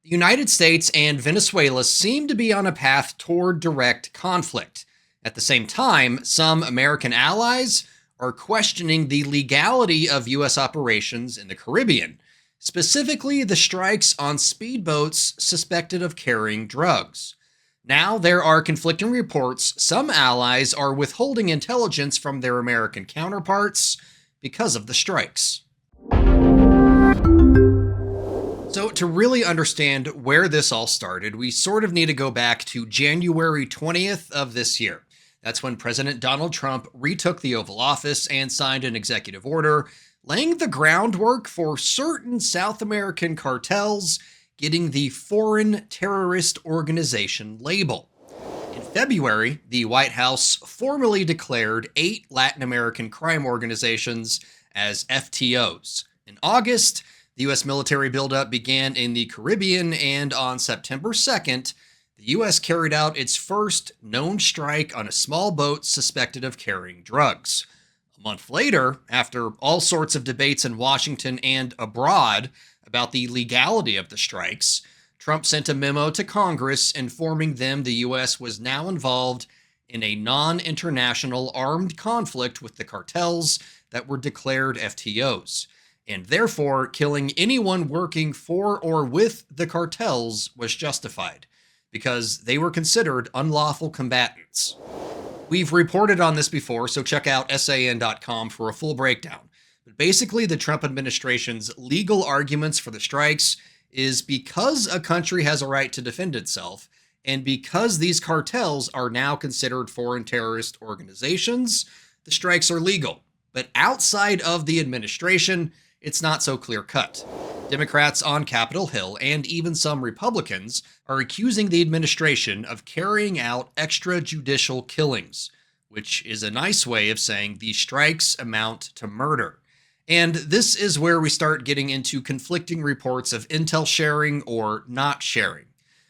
The United States and Venezuela seem to be on a path toward direct conflict. At the same time, some American allies are questioning the legality of U.S. operations in the Caribbean, specifically the strikes on speedboats suspected of carrying drugs. Now, there are conflicting reports some allies are withholding intelligence from their American counterparts because of the strikes. So, to really understand where this all started, we sort of need to go back to January 20th of this year. That's when President Donald Trump retook the Oval Office and signed an executive order laying the groundwork for certain South American cartels getting the Foreign Terrorist Organization label. In February, the White House formally declared 8 Latin American crime organizations as FTOs. In August, the U.S. military buildup began in the Caribbean, and on September 2nd, the U.S. carried out its first known strike on a small boat suspected of carrying drugs. A month later, after all sorts of debates in Washington and abroad about the legality of the strikes, Trump sent a memo to Congress informing them the U.S. was now involved in a non-international armed conflict with the cartels that were declared FTOs, and therefore killing anyone working for or with the cartels was justified, because they were considered unlawful combatants. We've reported on this before, so check out san.com for a full breakdown. But basically, the Trump administration's legal arguments for the strikes is because a country has a right to defend itself, and because these cartels are now considered foreign terrorist organizations, the strikes are legal. But outside of the administration, it's not so clear-cut. Democrats on Capitol Hill and even some Republicans are accusing the administration of carrying out extrajudicial killings, which is a nice way of saying these strikes amount to murder. And this is where we start getting into conflicting reports of intel sharing or not sharing.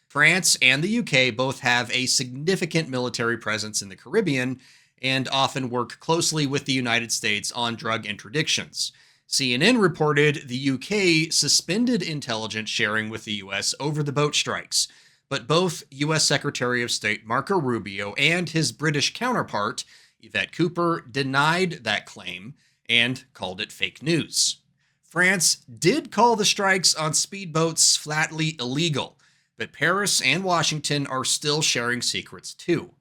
France and the UK both have a significant military presence in the Caribbean and often work closely with the United States on drug interdictions. CNN reported the UK suspended intelligence sharing with the US over the boat strikes, but both US Secretary of State Marco Rubio and his British counterpart, Yvette Cooper, denied that claim and called it fake news. France did call the strikes on speedboats flatly illegal, but Paris and Washington are still sharing secrets too.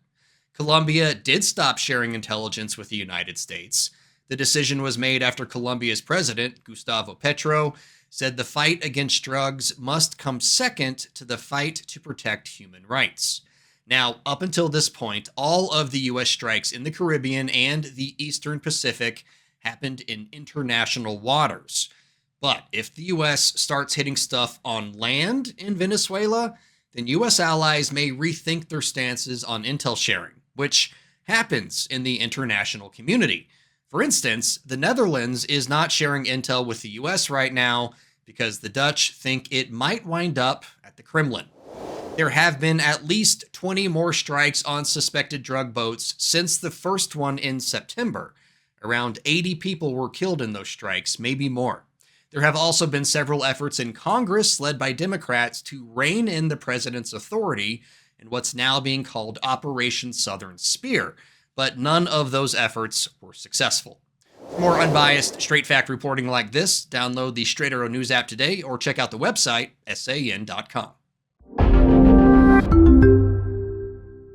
Colombia did stop sharing intelligence with the United States. The decision was made after Colombia's president, Gustavo Petro, said the fight against drugs must come second to the fight to protect human rights. Now, up until this point, all of the U.S. strikes in the Caribbean and the Eastern Pacific happened in international waters. But if the U.S. starts hitting stuff on land in Venezuela, then U.S. allies may rethink their stances on intel sharing, which happens in the international community. For instance, the Netherlands is not sharing intel with the US right now because the Dutch think it might wind up at the Kremlin. There have been at least 20 more strikes on suspected drug boats since the first one in September. Around 80 people were killed in those strikes, maybe more. There have also been several efforts in Congress led by Democrats to rein in the president's authority in what's now being called Operation Southern Spear, but none of those efforts were successful. For more unbiased, straight-fact reporting like this, download the Straight Arrow News app today or check out the website, san.com.